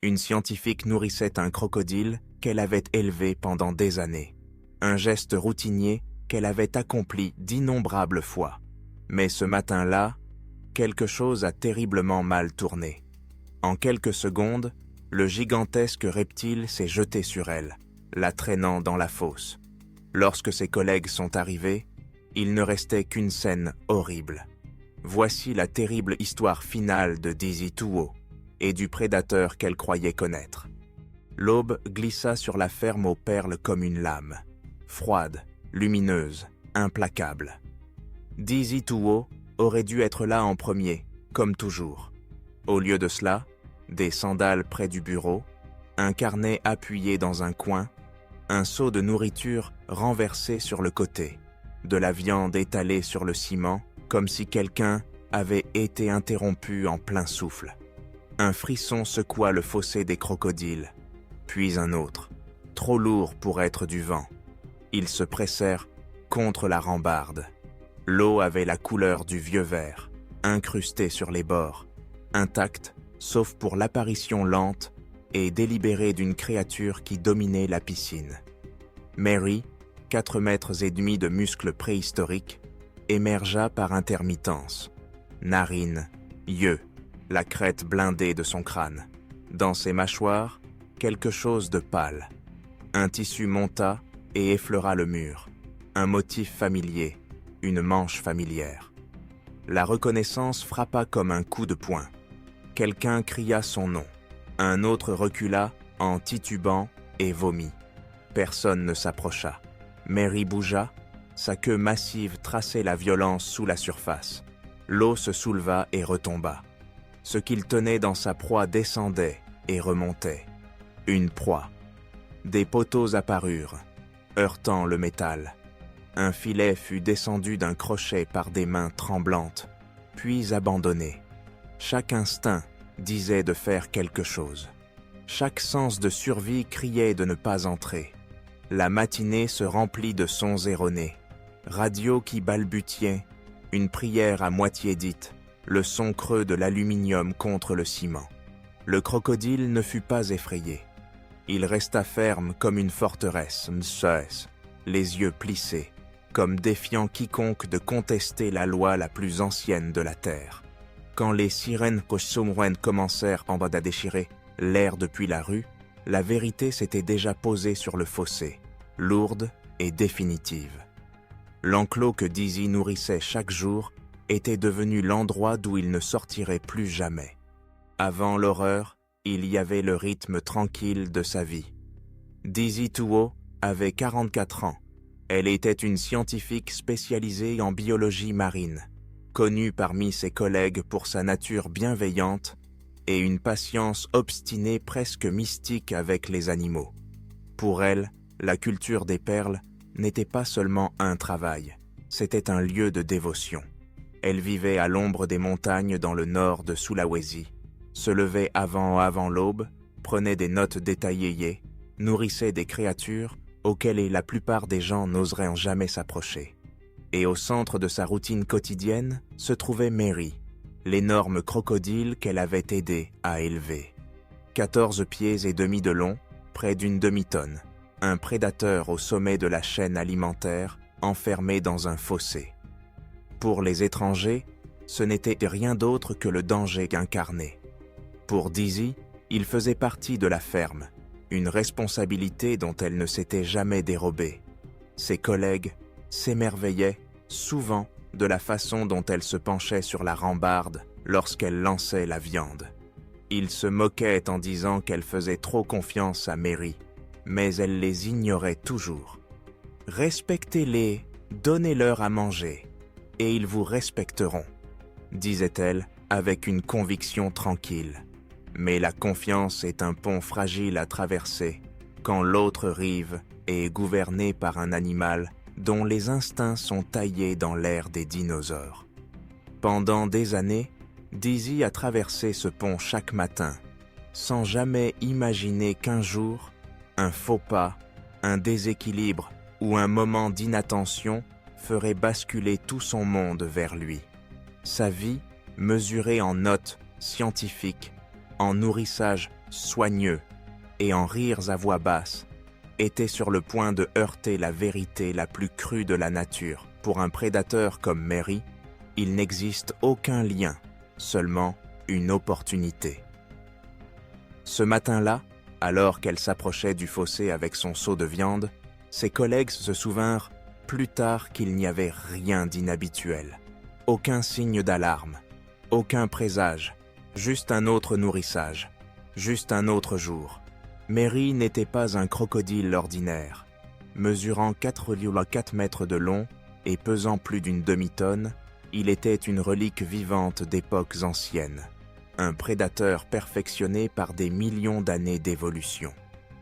Une scientifique nourrissait un crocodile qu'elle avait élevé pendant des années. Un geste routinier qu'elle avait accompli d'innombrables fois. Mais ce matin-là, quelque chose a terriblement mal tourné. En quelques secondes, le gigantesque reptile s'est jeté sur elle, la traînant dans la fosse. Lorsque ses collègues sont arrivés, il ne restait qu'une scène horrible. Voici la terrible histoire finale de Dizzy Tuo et du prédateur qu'elle croyait connaître. L'aube glissa sur la ferme aux perles comme une lame, froide, lumineuse, implacable. Dizzy Tuo aurait dû être là en premier, comme toujours. Au lieu de cela, des sandales près du bureau, un carnet appuyé dans un coin, un seau de nourriture renversé sur le côté, de la viande étalée sur le ciment, comme si quelqu'un avait été interrompu en plein souffle. Un frisson secoua le fossé des crocodiles, puis un autre, trop lourd pour être du vent. Ils se pressèrent contre la rambarde. L'eau avait la couleur du vieux verre, incrustée sur les bords, intacte, sauf pour l'apparition lente et délibérée d'une créature qui dominait la piscine. Mary, 4 mètres et demi de muscles préhistoriques, émergea par intermittence. Narines, yeux, la crête blindée de son crâne. Dans ses mâchoires, quelque chose de pâle. Un tissu monta et effleura le mur. Un motif familier, une manche familière. La reconnaissance frappa comme un coup de poing. Quelqu'un cria son nom. Un autre recula en titubant et vomit. Personne ne s'approcha. Mary bougea, sa queue massive traçait la violence sous la surface. L'eau se souleva et retomba. Ce qu'il tenait dans sa proie descendait et remontait. Une proie. Des poteaux apparurent, heurtant le métal. Un filet fut descendu d'un crochet par des mains tremblantes, puis abandonné. Chaque instinct disait de faire quelque chose. Chaque sens de survie criait de ne pas entrer. La matinée se remplit de sons erronés. Radio qui balbutiait, une prière à moitié dite, le son creux de l'aluminium contre le ciment. Le crocodile ne fut pas effrayé. Il resta ferme comme une forteresse, les yeux plissés, comme défiant quiconque de contester la loi la plus ancienne de la terre. Quand les sirènes Koshomwen commencèrent en bas à déchirer l'air depuis la rue, la vérité s'était déjà posée sur le fossé, lourde et définitive. L'enclos que Dizzy nourrissait chaque jour était devenu l'endroit d'où il ne sortirait plus jamais. Avant l'horreur, il y avait le rythme tranquille de sa vie. Dizzy Tuo avait 44 ans. Elle était une scientifique spécialisée en biologie marine, connue parmi ses collègues pour sa nature bienveillante et une patience obstinée presque mystique avec les animaux. Pour elle, la culture des perles n'était pas seulement un travail, c'était un lieu de dévotion. Elle vivait à l'ombre des montagnes dans le nord de Sulawesi, se levait avant l'aube, prenait des notes détaillées, nourrissait des créatures auxquelles la plupart des gens n'oseraient jamais s'approcher. Et au centre de sa routine quotidienne se trouvait Mary, l'énorme crocodile qu'elle avait aidé à élever. 14 pieds et demi de long, près d'une demi-tonne, un prédateur au sommet de la chaîne alimentaire, enfermé dans un fossé. Pour les étrangers, ce n'était rien d'autre que le danger incarné. Pour Dizzy, il faisait partie de la ferme, une responsabilité dont elle ne s'était jamais dérobée. Ses collègues s'émerveillaient souvent de la façon dont elle se penchait sur la rambarde lorsqu'elle lançait la viande. Ils se moquaient en disant qu'elle faisait trop confiance à Mary, mais elle les ignorait toujours. « Respectez-les, donnez-leur à manger, et ils vous respecteront », disait-elle avec une conviction tranquille. Mais la confiance est un pont fragile à traverser quand l'autre rive est gouvernée par un animal dont les instincts sont taillés dans l'ère des dinosaures. Pendant des années, Dizzy a traversé ce pont chaque matin, sans jamais imaginer qu'un jour, un faux pas, un déséquilibre ou un moment d'inattention ferait basculer tout son monde vers lui. Sa vie, mesurée en notes scientifiques, en nourrissage soigneux et en rires à voix basse, était sur le point de heurter la vérité la plus crue de la nature. Pour un prédateur comme Mary, il n'existe aucun lien, seulement une opportunité. Ce matin-là, alors qu'elle s'approchait du fossé avec son seau de viande, ses collègues se souvinrent plus tard qu'il n'y avait rien d'inhabituel. Aucun signe d'alarme, aucun présage, juste un autre nourrissage, juste un autre jour. Mary n'était pas un crocodile ordinaire. Mesurant 4,4 mètres de long et pesant plus d'une demi-tonne, il était une relique vivante d'époques anciennes. Un prédateur perfectionné par des millions d'années d'évolution.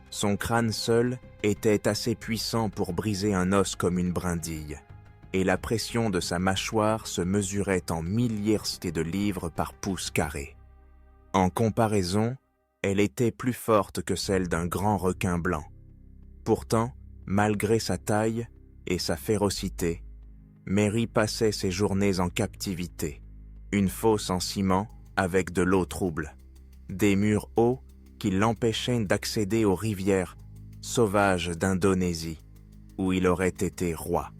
Son crâne seul était assez puissant pour briser un os comme une brindille, et la pression de sa mâchoire se mesurait en milliers de livres par pouce carré. En comparaison, elle était plus forte que celle d'un grand requin blanc. Pourtant, malgré sa taille et sa férocité, Mary passait ses journées en captivité, une fosse en ciment avec de l'eau trouble, des murs hauts qui l'empêchaient d'accéder aux rivières sauvages d'Indonésie, où il aurait été roi.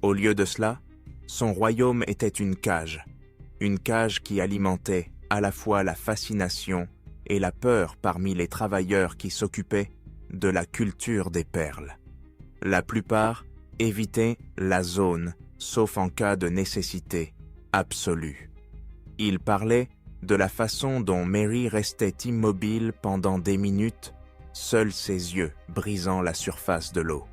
Au lieu de cela, son royaume était une cage qui alimentait à la fois la fascination et la peur parmi les travailleurs qui s'occupaient de la culture des perles. La plupart évitaient la zone, sauf en cas de nécessité absolue. Il parlait de la façon dont Mary restait immobile pendant des minutes, seuls ses yeux brisant la surface de l'eau.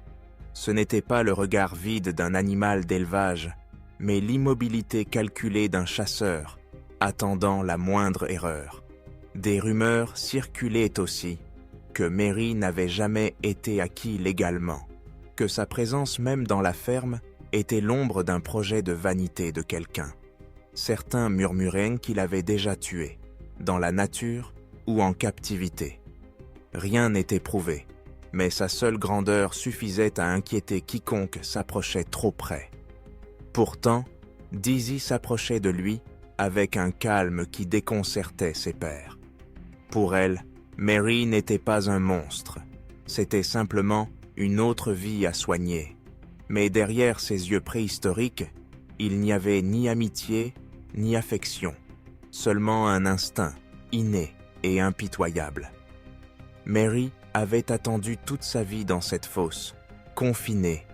Ce n'était pas le regard vide d'un animal d'élevage, mais l'immobilité calculée d'un chasseur, attendant la moindre erreur. Des rumeurs circulaient aussi que Mary n'avait jamais été acquis légalement, que sa présence même dans la ferme était l'ombre d'un projet de vanité de quelqu'un. Certains murmuraient qu'il avait déjà tué, dans la nature ou en captivité. Rien n'était prouvé, mais sa seule grandeur suffisait à inquiéter quiconque s'approchait trop près. Pourtant, Dizzy s'approchait de lui avec un calme qui déconcertait ses pairs. Pour elle, Mary n'était pas un monstre, c'était simplement une autre vie à soigner. Mais derrière ses yeux préhistoriques, il n'y avait ni amitié, ni affection, seulement un instinct, inné et impitoyable. Mary avait attendu toute sa vie dans cette fosse, confinée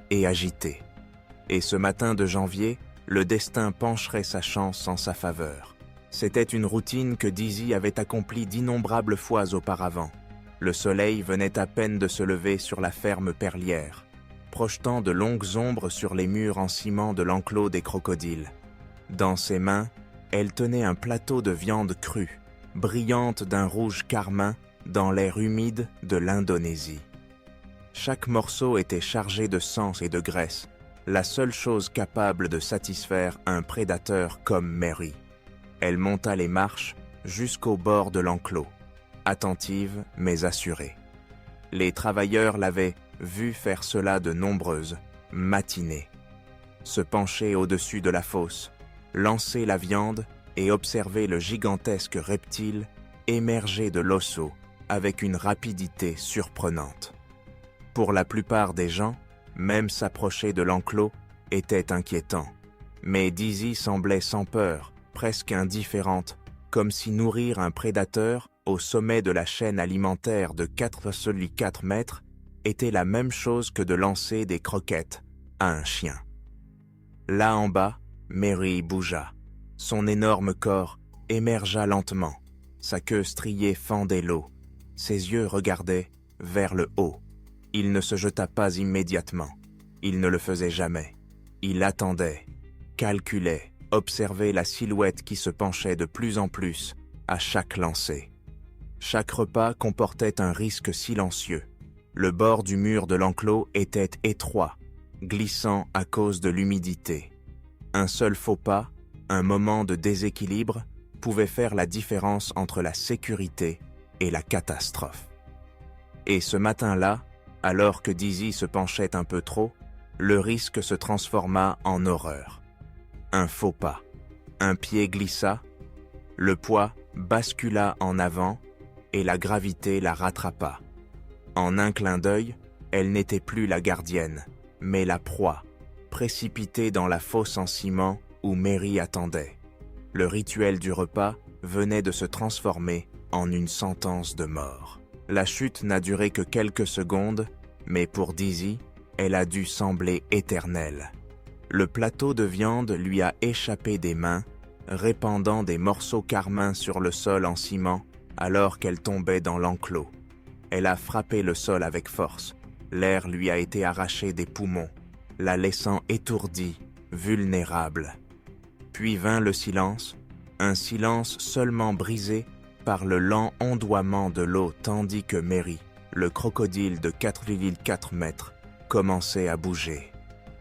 et agitée. Et ce matin de janvier, le destin pencherait sa chance en sa faveur. C'était une routine que Dizzy avait accomplie d'innombrables fois auparavant. Le soleil venait à peine de se lever sur la ferme perlière, projetant de longues ombres sur les murs en ciment de l'enclos des crocodiles. Dans ses mains, elle tenait un plateau de viande crue, brillante d'un rouge carmin dans l'air humide de l'Indonésie. Chaque morceau était chargé de sang et de graisse, la seule chose capable de satisfaire un prédateur comme Mary. Elle monta les marches jusqu'au bord de l'enclos, attentive mais assurée. Les travailleurs l'avaient vue faire cela de nombreuses matinées. Se pencher au-dessus de la fosse, lancer la viande et observer le gigantesque reptile émerger de l'osseau avec une rapidité surprenante. Pour la plupart des gens, même s'approcher de l'enclos était inquiétant. Mais Dizzy semblait sans peur, presque indifférente, comme si nourrir un prédateur au sommet de la chaîne alimentaire de 4,4 mètres était la même chose que de lancer des croquettes à un chien. Là en bas, Mary bougea. Son énorme corps émergea lentement. Sa queue striée fendait l'eau. Ses yeux regardaient vers le haut. Il ne se jeta pas immédiatement. Il ne le faisait jamais. Il attendait, calculait, observait la silhouette qui se penchait de plus en plus à chaque lancer. Chaque repas comportait un risque silencieux. Le bord du mur de l'enclos était étroit, glissant à cause de l'humidité. Un seul faux pas, un moment de déséquilibre, pouvait faire la différence entre la sécurité et la catastrophe. Et ce matin-là, alors que Dizzy se penchait un peu trop, le risque se transforma en horreur. Un faux pas, un pied glissa, le poids bascula en avant et la gravité la rattrapa. En un clin d'œil, elle n'était plus la gardienne, mais la proie, précipitée dans la fosse en ciment où Mary attendait. Le rituel du repas venait de se transformer en une sentence de mort. La chute n'a duré que quelques secondes, mais pour Dizzy, elle a dû sembler éternelle. Le plateau de viande lui a échappé des mains, répandant des morceaux carmins sur le sol en ciment alors qu'elle tombait dans l'enclos. Elle a frappé le sol avec force. L'air lui a été arraché des poumons, la laissant étourdie, vulnérable. Puis vint le silence, un silence seulement brisé par le lent ondoiement de l'eau tandis que Mary, le crocodile de 4,4 mètres, commençait à bouger.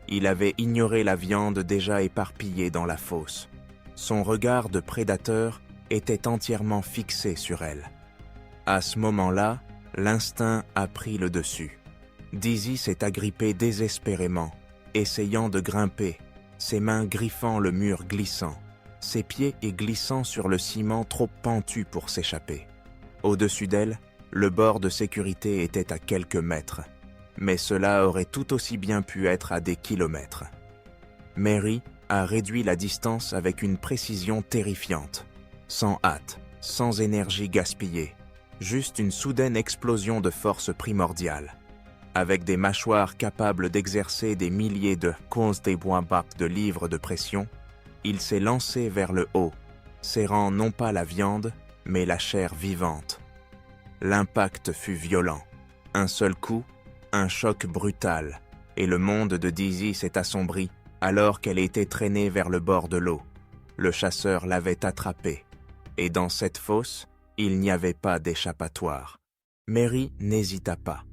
Il avait ignoré la viande déjà éparpillée dans la fosse. Son regard de prédateur était entièrement fixé sur elle. À ce moment-là, l'instinct a pris le dessus. Dizzy s'est agrippée désespérément, essayant de grimper, ses mains griffant le mur glissant, ses pieds y glissant sur le ciment trop pentu pour s'échapper. Au-dessus d'elle, le bord de sécurité était à quelques mètres, mais cela aurait tout aussi bien pu être à des kilomètres. Mary a réduit la distance avec une précision terrifiante, sans hâte, sans énergie gaspillée, juste une soudaine explosion de force primordiale. Avec des mâchoires capables d'exercer des milliers de de livres de pression, il s'est lancé vers le haut, serrant non pas la viande, mais la chair vivante. L'impact fut violent. Un seul coup, un choc brutal, et le monde de Dizzy s'est assombri alors qu'elle était traînée vers le bord de l'eau. Le chasseur l'avait attrapée, et dans cette fosse, il n'y avait pas d'échappatoire. Mary n'hésita pas.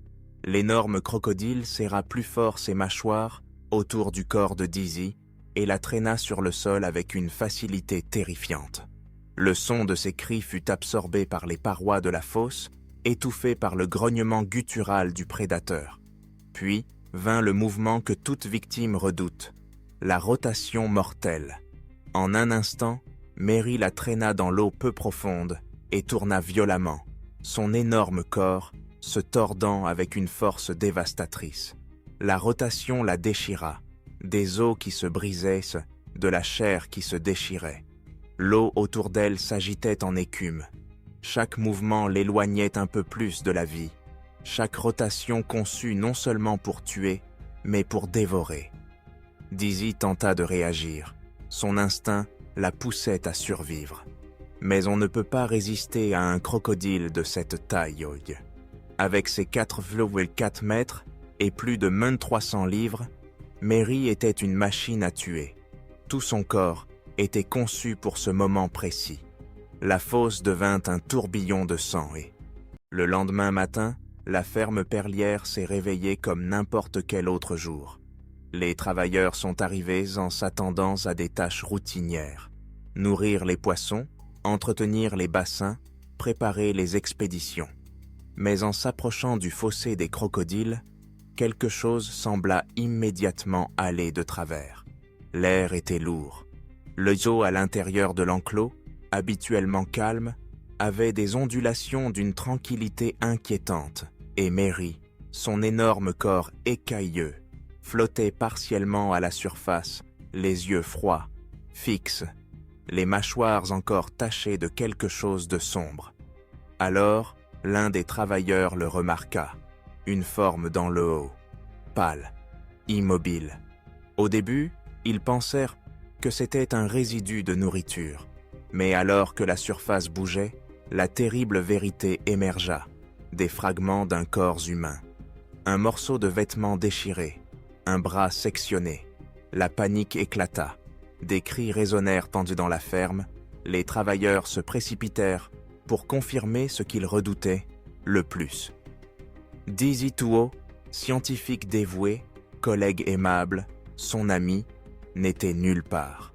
L'énorme crocodile serra plus fort ses mâchoires autour du corps de Dizzy et la traîna sur le sol avec une facilité terrifiante. Le son de ses cris fut absorbé par les parois de la fosse, étouffé par le grognement guttural du prédateur. Puis vint le mouvement que toute victime redoute, la rotation mortelle. En un instant, Mary la traîna dans l'eau peu profonde et tourna violemment, son énorme corps se tordant avec une force dévastatrice. La rotation la déchira, des os qui se brisaient, de la chair qui se déchirait. L'eau autour d'elle s'agitait en écume. Chaque mouvement l'éloignait un peu plus de la vie. Chaque rotation conçue non seulement pour tuer, mais pour dévorer. Dizzy tenta de réagir. Son instinct la poussait à survivre. Mais on ne peut pas résister à un crocodile de cette taille. Avec ses 4,4 mètres et plus de 1300 livres, Mary était une machine à tuer. Tout son corps était conçu pour ce moment précis. La fosse devint un tourbillon de sang et, le lendemain matin, la ferme perlière s'est réveillée comme n'importe quel autre jour. Les travailleurs sont arrivés en s'attendant à des tâches routinières. Nourrir les poissons, entretenir les bassins, préparer les expéditions. Mais en s'approchant du fossé des crocodiles, quelque chose sembla immédiatement aller de travers. L'air était lourd. Les eaux à l'intérieur de l'enclos, habituellement calmes, avaient des ondulations d'une tranquillité inquiétante, et Mary, son énorme corps écailleux, flottait partiellement à la surface, les yeux froids, fixes, les mâchoires encore tachées de quelque chose de sombre. Alors, l'un des travailleurs le remarqua, une forme dans le haut, pâle, immobile. Au début, ils pensèrent que c'était un résidu de nourriture, mais alors que la surface bougeait, la terrible vérité émergea, des fragments d'un corps humain. Un morceau de vêtement déchiré, un bras sectionné. La panique éclata. Des cris résonnèrent pendus dans la ferme. Les travailleurs se précipitèrent pour confirmer ce qu'ils redoutaient le plus. Dizzy Tuo, scientifique dévoué, collègue aimable, son ami, n'était nulle part.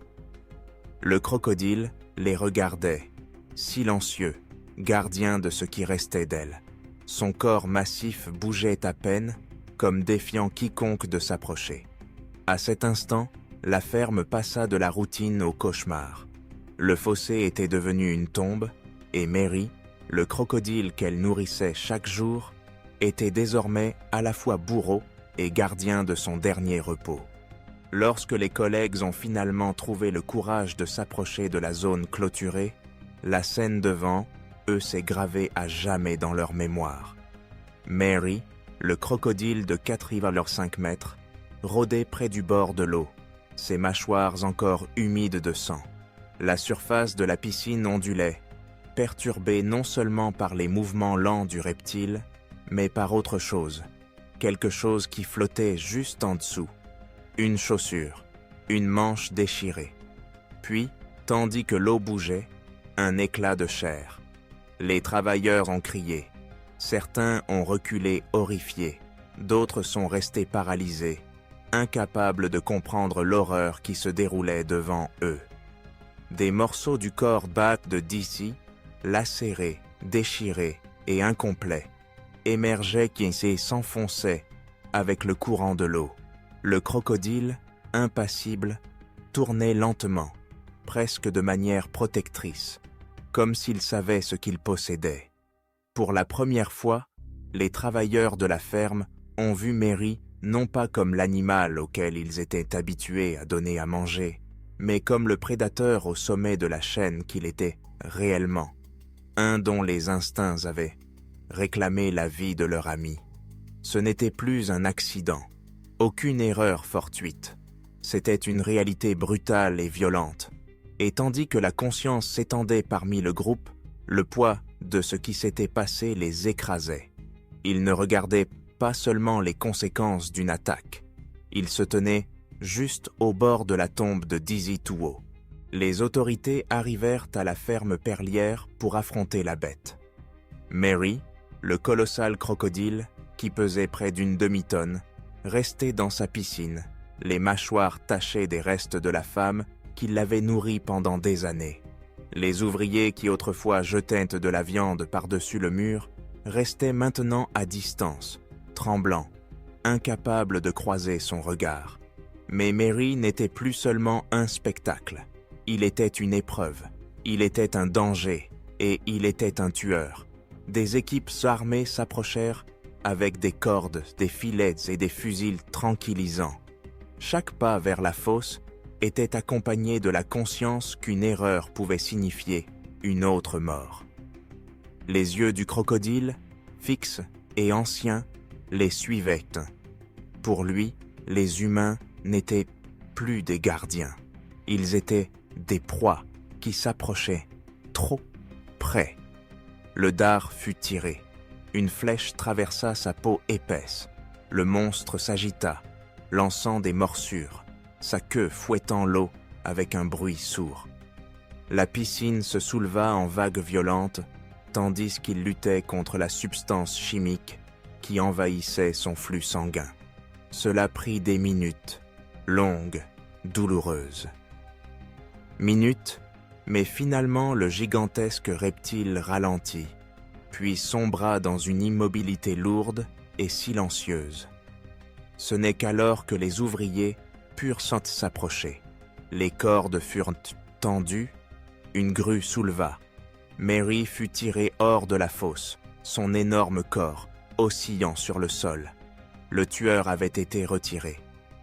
Le crocodile les regardait, silencieux, gardien de ce qui restait d'elle. Son corps massif bougeait à peine, comme défiant quiconque de s'approcher. À cet instant, la ferme passa de la routine au cauchemar. Le fossé était devenu une tombe, et Mary, Le crocodile qu'elle nourrissait chaque jour était désormais à la fois bourreau et gardien de son dernier repos. Lorsque les collègues ont finalement trouvé le courage de s'approcher de la zone clôturée, la scène devant eux s'est gravée à jamais dans leur mémoire. Mary, le crocodile de 4,5 mètres, rôdait près du bord de l'eau, ses mâchoires encore humides de sang. La surface de la piscine ondulait, perturbée non seulement par les mouvements lents du reptile, mais par autre chose, quelque chose qui flottait juste en dessous. Une chaussure, une manche déchirée. Puis, tandis que l'eau bougeait, un éclat de chair. Les travailleurs ont crié. Certains ont reculé horrifiés, d'autres sont restés paralysés, incapables de comprendre l'horreur qui se déroulait devant eux. Des morceaux du corps battent de Dizzy, lacérés, déchirés et incomplets, émergeaient qui s'enfonçaient avec le courant de l'eau. Le crocodile, impassible, tournait lentement, presque de manière protectrice, comme s'il savait ce qu'il possédait. Pour la première fois, les travailleurs de la ferme ont vu Mary non pas comme l'animal auquel ils étaient habitués à donner à manger, mais comme le prédateur au sommet de la chaîne qu'il était réellement, un dont les instincts avaient réclamé la vie de leur ami. Ce n'était plus un accident, aucune erreur fortuite. C'était une réalité brutale et violente. Et tandis que la conscience s'étendait parmi le groupe, le poids de ce qui s'était passé les écrasait. Ils ne regardaient pas seulement les conséquences d'une attaque. Ils se tenaient juste au bord de la tombe de Dizzy Tuo. Les autorités arrivèrent à la ferme perlière pour affronter la bête. Mary, le colossal crocodile, qui pesait près d'une demi-tonne, restait dans sa piscine, les mâchoires tachées des restes de la femme qui l'avait nourrie pendant des années. Les ouvriers qui autrefois jetaient de la viande par-dessus le mur restaient maintenant à distance, tremblants, incapables de croiser son regard. Mais Mary n'était plus seulement un spectacle. Il était une épreuve, il était un danger et il était un tueur. Des équipes armées s'approchèrent avec des cordes, des filets et des fusils tranquillisants. Chaque pas vers la fosse était accompagné de la conscience qu'une erreur pouvait signifier une autre mort. Les yeux du crocodile, fixes et anciens, les suivaient. Pour lui, les humains n'étaient plus des gardiens. Ils étaient des proies qui s'approchaient trop près. Le dard fut tiré. Une flèche traversa sa peau épaisse. Le monstre s'agita, lançant des morsures, sa queue fouettant l'eau avec un bruit sourd. La piscine se souleva en vagues violentes, tandis qu'il luttait contre la substance chimique qui envahissait son flux sanguin. Cela prit des minutes, longues, douloureuses. Minutes, mais finalement le gigantesque reptile ralentit, puis sombra dans une immobilité lourde et silencieuse. Ce n'est qu'alors que les ouvriers purent s'approcher. Les cordes furent tendues, une grue souleva. Mary fut tirée hors de la fosse, son énorme corps oscillant sur le sol. Le tueur avait été retiré,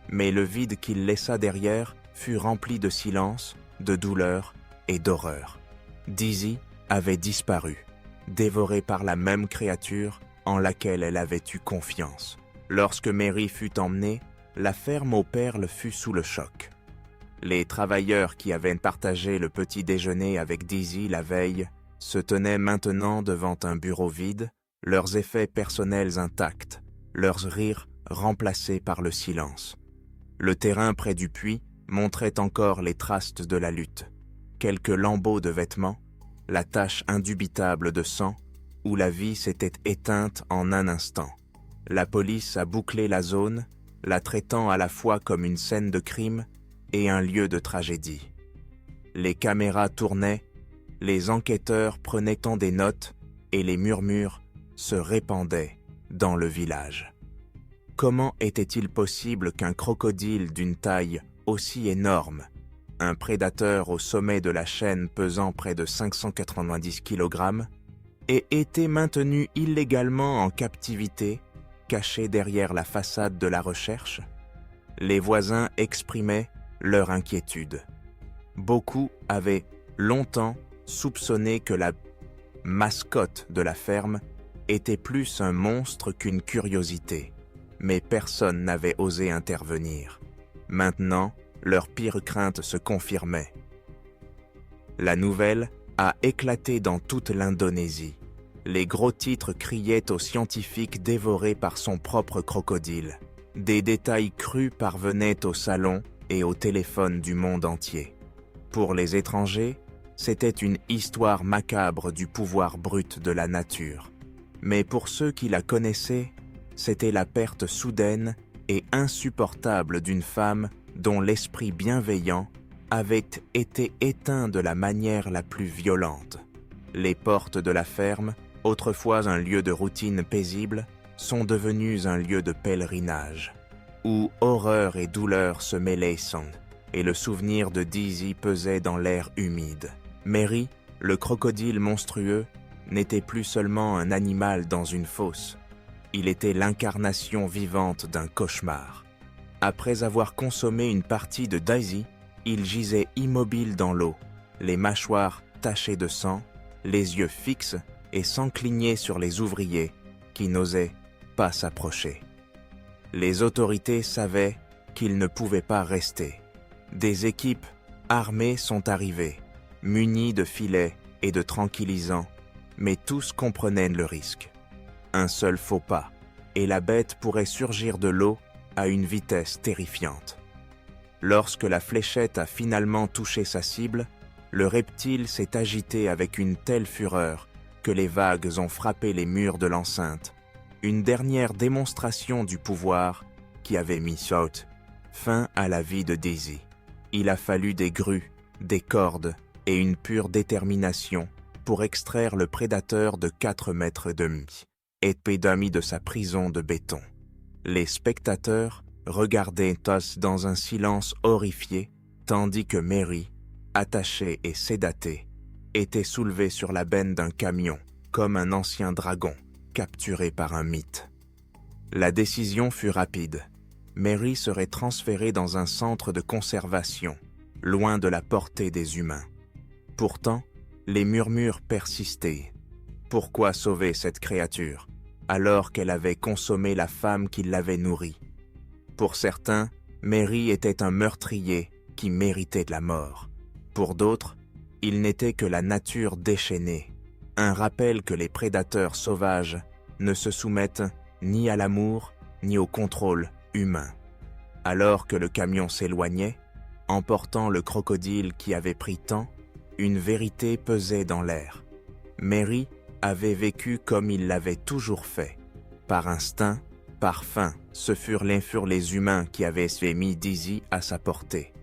mais le vide qu'il laissa derrière fut rempli de silence, de douleur et d'horreur. Dizzy avait disparu, dévorée par la même créature en laquelle elle avait eu confiance. Lorsque Mary fut emmenée, la ferme aux perles fut sous le choc. Les travailleurs qui avaient partagé le petit déjeuner avec Dizzy la veille se tenaient maintenant devant un bureau vide, leurs effets personnels intacts, leurs rires remplacés par le silence. Le terrain près du puits montrait encore les traces de la lutte. Quelques lambeaux de vêtements, la tache indubitable de sang, où la vie s'était éteinte en un instant. La police a bouclé la zone, la traitant à la fois comme une scène de crime et un lieu de tragédie. Les caméras tournaient, les enquêteurs prenaient tant des notes et les murmures se répandaient dans le village. Comment était-il possible qu'un crocodile d'une taille aussi énorme, un prédateur au sommet de la chaîne pesant près de 590 kg, et était maintenu illégalement en captivité, caché derrière la façade de la recherche? Les voisins exprimaient leur inquiétude. Beaucoup avaient longtemps soupçonné que la mascotte de la ferme était plus un monstre qu'une curiosité, mais personne n'avait osé intervenir. Maintenant, leur pire crainte se confirmait. La nouvelle a éclaté dans toute l'Indonésie. Les gros titres criaient aux scientifiques dévorés par son propre crocodile. Des détails crus parvenaient au salon et au téléphone du monde entier. Pour les étrangers, c'était une histoire macabre du pouvoir brut de la nature. Mais pour ceux qui la connaissaient, c'était la perte soudaine et insupportable d'une femme dont l'esprit bienveillant avait été éteint de la manière la plus violente. Les portes de la ferme, autrefois un lieu de routine paisible, sont devenues un lieu de pèlerinage, où horreur et douleur se mêlaient et le souvenir de Dizzy pesait dans l'air humide. Mary, le crocodile monstrueux, n'était plus seulement un animal dans une fosse, il était l'incarnation vivante d'un cauchemar. Après avoir consommé une partie de Daisy, il gisait immobile dans l'eau, les mâchoires tachées de sang, les yeux fixes et sans cligner sur les ouvriers qui n'osaient pas s'approcher. Les autorités savaient qu'il ne pouvait pas rester. Des équipes armées sont arrivées, munies de filets et de tranquillisants, mais tous comprenaient le risque. Un seul faux pas, et la bête pourrait surgir de l'eau à une vitesse terrifiante. Lorsque la fléchette a finalement touché sa cible, le reptile s'est agité avec une telle fureur que les vagues ont frappé les murs de l'enceinte, une dernière démonstration du pouvoir qui avait mis fin à la vie de Daisy. Il a fallu des grues, des cordes et une pure détermination pour extraire le prédateur de 4,5 mètres, épée de sa prison de béton. Les spectateurs regardaient tous dans un silence horrifié, tandis que Mary, attachée et sédatée, était soulevée sur la benne d'un camion, comme un ancien dragon, capturé par un mythe. La décision fut rapide. Mary serait transférée dans un centre de conservation, loin de la portée des humains. Pourtant, les murmures persistaient. Pourquoi sauver cette créature, alors qu'elle avait consommé la femme qui l'avait nourrie? Pour certains, Mary était un meurtrier qui méritait la mort. Pour d'autres, il n'était que la nature déchaînée, un rappel que les prédateurs sauvages ne se soumettent ni à l'amour ni au contrôle humain. Alors que le camion s'éloignait, emportant le crocodile qui avait pris tant, une vérité pesait dans l'air. Mary avait vécu comme il l'avait toujours fait. Par instinct, par faim, ce furent les humains qui avaient mis Dizzy à sa portée.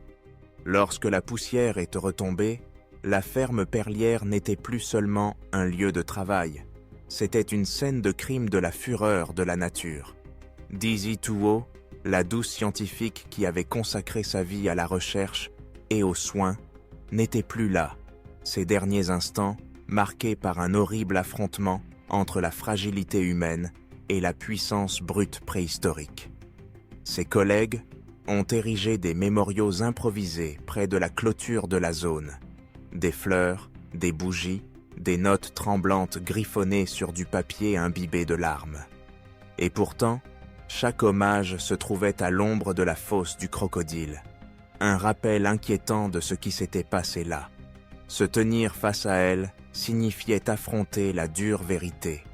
Lorsque la poussière est retombée, la ferme perlière n'était plus seulement un lieu de travail. C'était une scène de crime de la fureur de la nature. Dizzy Tuo, la douce scientifique qui avait consacré sa vie à la recherche et aux soins, n'était plus là, ces derniers instants marqués par un horrible affrontement entre la fragilité humaine et la puissance brute préhistorique. Ses collègues ont érigé des mémoriaux improvisés près de la clôture de la zone. Des fleurs, des bougies, des notes tremblantes griffonnées sur du papier imbibé de larmes. Et pourtant, chaque hommage se trouvait à l'ombre de la fosse du crocodile, un rappel inquiétant de ce qui s'était passé là. Se tenir face à elle signifiait affronter la dure vérité.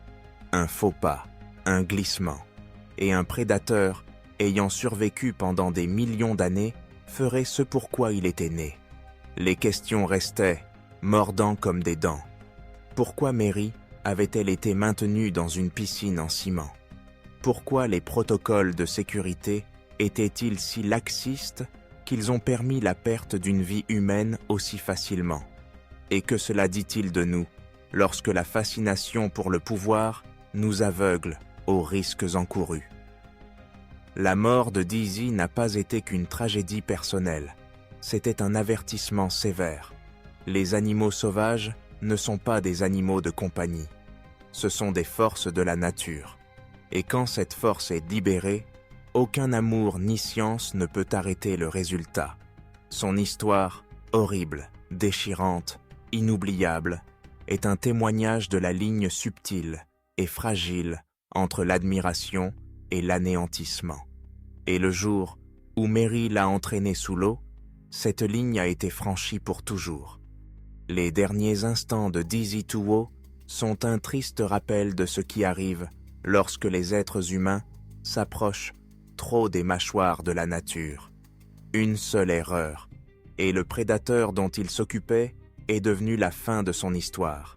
Un faux pas, un glissement, et un prédateur, ayant survécu pendant des millions d'années, ferait ce pourquoi il était né. Les questions restaient, mordant comme des dents. Pourquoi Mary avait-elle été maintenue dans une piscine en ciment? Pourquoi les protocoles de sécurité étaient-ils si laxistes qu'ils ont permis la perte d'une vie humaine aussi facilement? Et que cela dit-il de nous, lorsque la fascination pour le pouvoir nous aveugle aux risques encourus? La mort de Dizzy n'a pas été qu'une tragédie personnelle. C'était un avertissement sévère. Les animaux sauvages ne sont pas des animaux de compagnie. ce sont des forces de la nature. Et quand cette force est libérée, aucun amour ni science ne peut arrêter le résultat. Son histoire, horrible, déchirante, inoubliable, est un témoignage de la ligne subtile et fragile entre l'admiration et l'anéantissement. Et le jour où Mary l'a entraîné sous l'eau, cette ligne a été franchie pour toujours. Les derniers instants de Dizzy Tuo sont un triste rappel de ce qui arrive lorsque les êtres humains s'approchent trop des mâchoires de la nature. Une seule erreur, et le prédateur dont il s'occupait est devenu la fin de son histoire.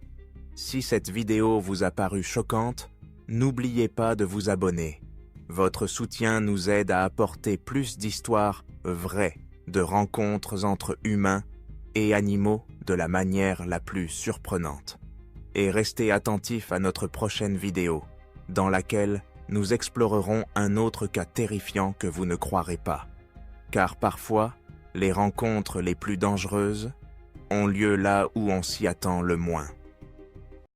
Si cette vidéo vous a paru choquante, n'oubliez pas de vous abonner. Votre soutien nous aide à apporter plus d'histoires vraies, de rencontres entre humains et animaux de la manière la plus surprenante. Et restez attentifs à notre prochaine vidéo, dans laquelle nous explorerons un autre cas terrifiant que vous ne croirez pas. Car parfois, les rencontres les plus dangereuses ont lieu là où on s'y attend le moins.